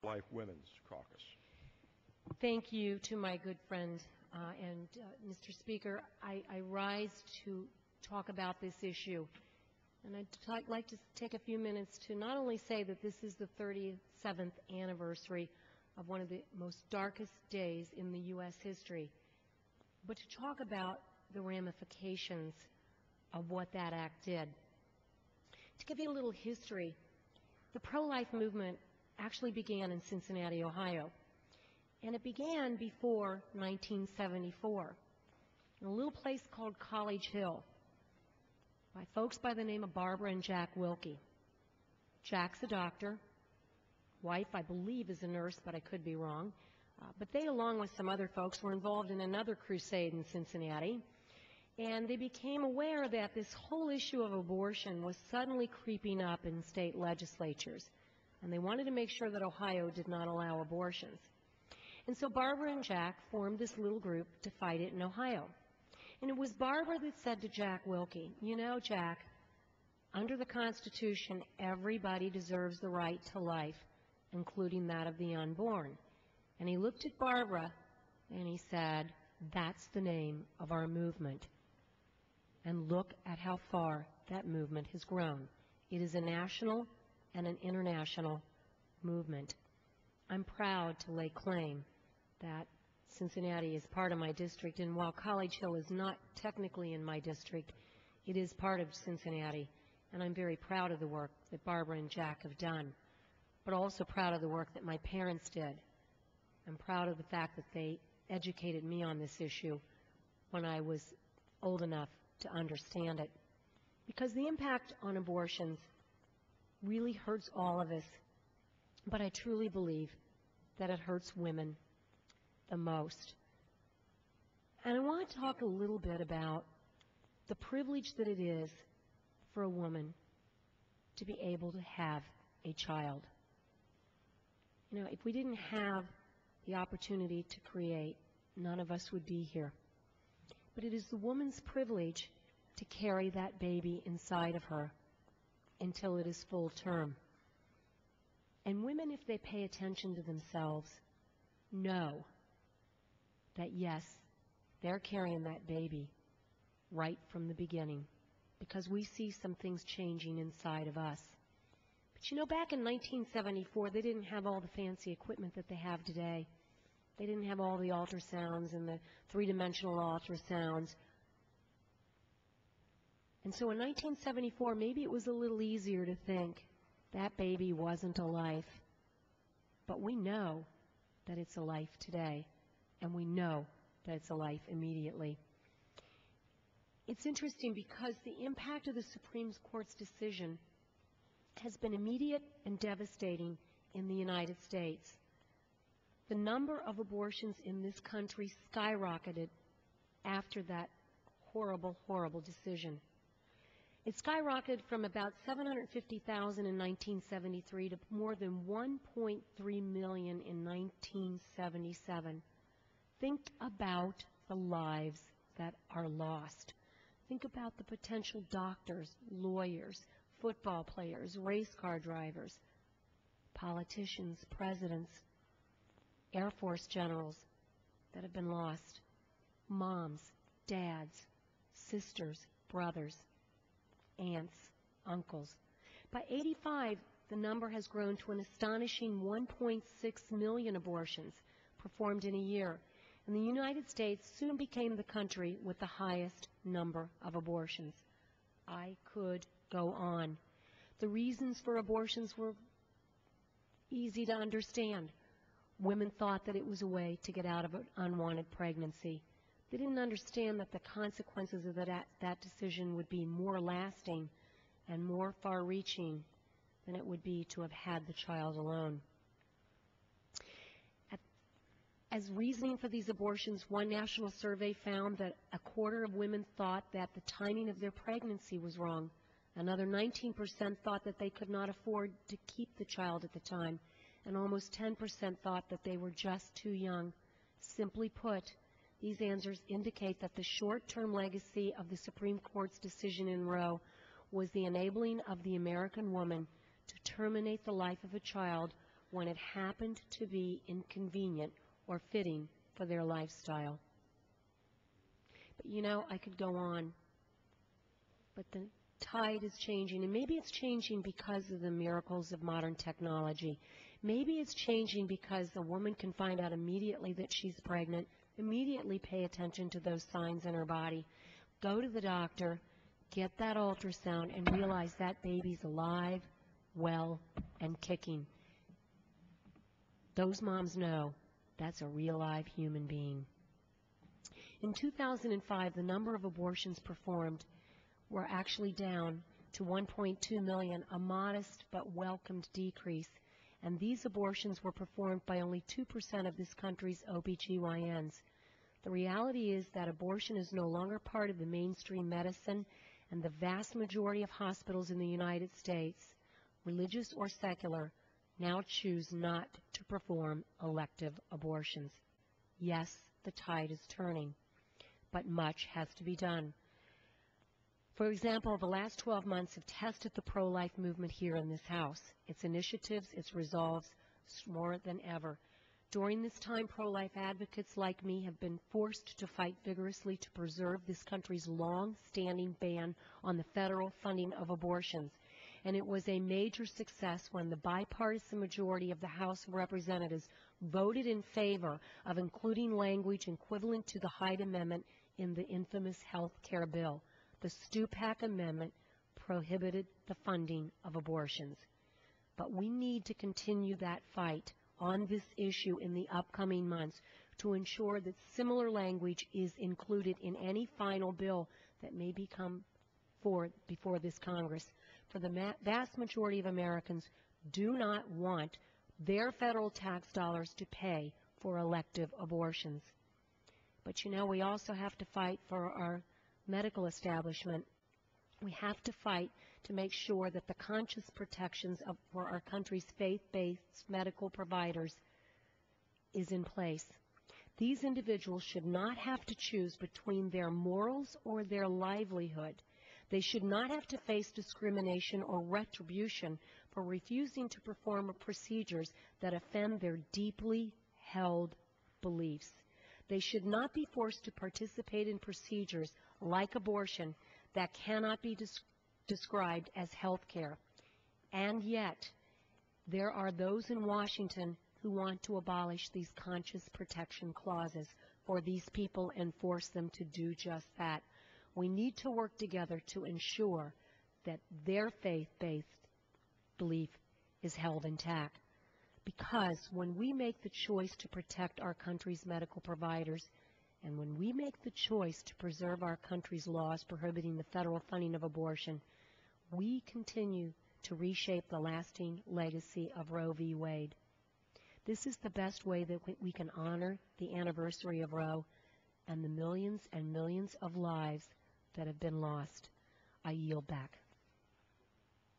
Life Women's Caucus. Thank you to my good friend. Mr. Speaker, I rise to talk about this issue. And I'd like to take a few minutes to not only say that this is the 37th anniversary of one of the most darkest days in the U.S. history, but to talk about the ramifications of what that act did. To give you a little history, the pro-life movement actually began in Cincinnati, Ohio. And it began before 1974 in a little place called College Hill by folks by the name of Barbara and Jack Wilkie. Jack's a doctor. Wife, I believe, is a nurse, but I could be wrong. But they, along with some other folks, were involved in another crusade in Cincinnati. And they became aware that this whole issue of abortion was suddenly creeping up in state legislatures. And they wanted to make sure that Ohio did not allow abortions. And so Barbara and Jack formed this little group to fight it in Ohio. And it was Barbara that said to Jack Wilkie, you know, Jack, under the Constitution, everybody deserves the right to life, including that of the unborn. And he looked at Barbara and he said, that's the name of our movement. And look at how far that movement has grown. It is a national and an international movement. I'm proud to lay claim that Cincinnati is part of my district, and while College Hill is not technically in my district, it is part of Cincinnati, and I'm very proud of the work that Barbara and Jack have done, but also proud of the work that my parents did. I'm proud of the fact that they educated me on this issue when I was old enough to understand it, because the impact on abortions really hurts all of us, but I truly believe that it hurts women the most. And I want to talk a little bit about the privilege that it is for a woman to be able to have a child. You know, if we didn't have the opportunity to create, none of us would be here. But it is the woman's privilege to carry that baby inside of her until it is full term. And women, if they pay attention to themselves, know that, yes, they're carrying that baby right from the beginning, because we see some things changing inside of us. But you know, back in 1974, they didn't have all the fancy equipment that they have today. They didn't have all the ultrasounds and the three-dimensional ultrasounds. And so in 1974, maybe it was a little easier to think that baby wasn't a life. But we know that it's a life today, and we know that it's a life immediately. It's interesting because the impact of the Supreme Court's decision has been immediate and devastating in the United States. The number of abortions in this country skyrocketed after that horrible, horrible decision. It skyrocketed from about 750,000 in 1973 to more than 1.3 million in 1977. Think about the lives that are lost. Think about the potential doctors, lawyers, football players, race car drivers, politicians, presidents, Air Force generals that have been lost, moms, dads, sisters, brothers, aunts, uncles. By 85, the number has grown to an astonishing 1.6 million abortions performed in a year, and the United States soon became the country with the highest number of abortions. I could go on. The reasons for abortions were easy to understand. Women thought that it was a way to get out of an unwanted pregnancy. They didn't understand that the consequences of that decision would be more lasting and more far-reaching than it would be to have had the child alone. As reasoning for these abortions, one national survey found that a quarter of women thought that the timing of their pregnancy was wrong. Another 19% thought that they could not afford to keep the child at the time, and almost 10% thought that they were just too young. Simply put, these answers indicate that the short-term legacy of the Supreme Court's decision in Roe was the enabling of the American woman to terminate the life of a child when it happened to be inconvenient or fitting for their lifestyle. But you know, I could go on. But the tide is changing, and maybe it's changing because of the miracles of modern technology. Maybe it's changing because a woman can find out immediately that she's pregnant, immediately pay attention to those signs in her body, go to the doctor, get that ultrasound, and realize that baby's alive, well, and kicking. Those moms know that's a real live human being. In 2005, the number of abortions performed were actually down to 1.2 million, a modest but welcomed decrease. And these abortions were performed by only 2% of this country's OBGYNs. The reality is that abortion is no longer part of the mainstream medicine, and the vast majority of hospitals in the United States, religious or secular, now choose not to perform elective abortions. Yes, the tide is turning, but much has to be done. For example, the last 12 months have tested the pro-life movement here in this House, its initiatives, its resolves, more than ever. During this time, pro-life advocates like me have been forced to fight vigorously to preserve this country's long-standing ban on the federal funding of abortions. And it was a major success when the bipartisan majority of the House of Representatives voted in favor of including language equivalent to the Hyde Amendment in the infamous health care bill. The Stupak Amendment prohibited the funding of abortions. But we need to continue that fight on this issue in the upcoming months to ensure that similar language is included in any final bill that may become before this Congress. For the vast majority of Americans do not want their federal tax dollars to pay for elective abortions. But you know, we also have to fight for our medical establishment. We have to fight to make sure that the conscious protections for our country's faith-based medical providers is in place. These individuals should not have to choose between their morals or their livelihood. They should not have to face discrimination or retribution for refusing to perform procedures that offend their deeply held beliefs. They should not be forced to participate in procedures like abortion that cannot be described as health care. And yet, there are those in Washington who want to abolish these conscious protection clauses for these people and force them to do just that. We need to work together to ensure that their faith-based belief is held intact. Because when we make the choice to protect our country's medical providers, and when we make the choice to preserve our country's laws prohibiting the federal funding of abortion, we continue to reshape the lasting legacy of Roe v. Wade. This is the best way that we can honor the anniversary of Roe and the millions and millions of lives that have been lost. I yield back.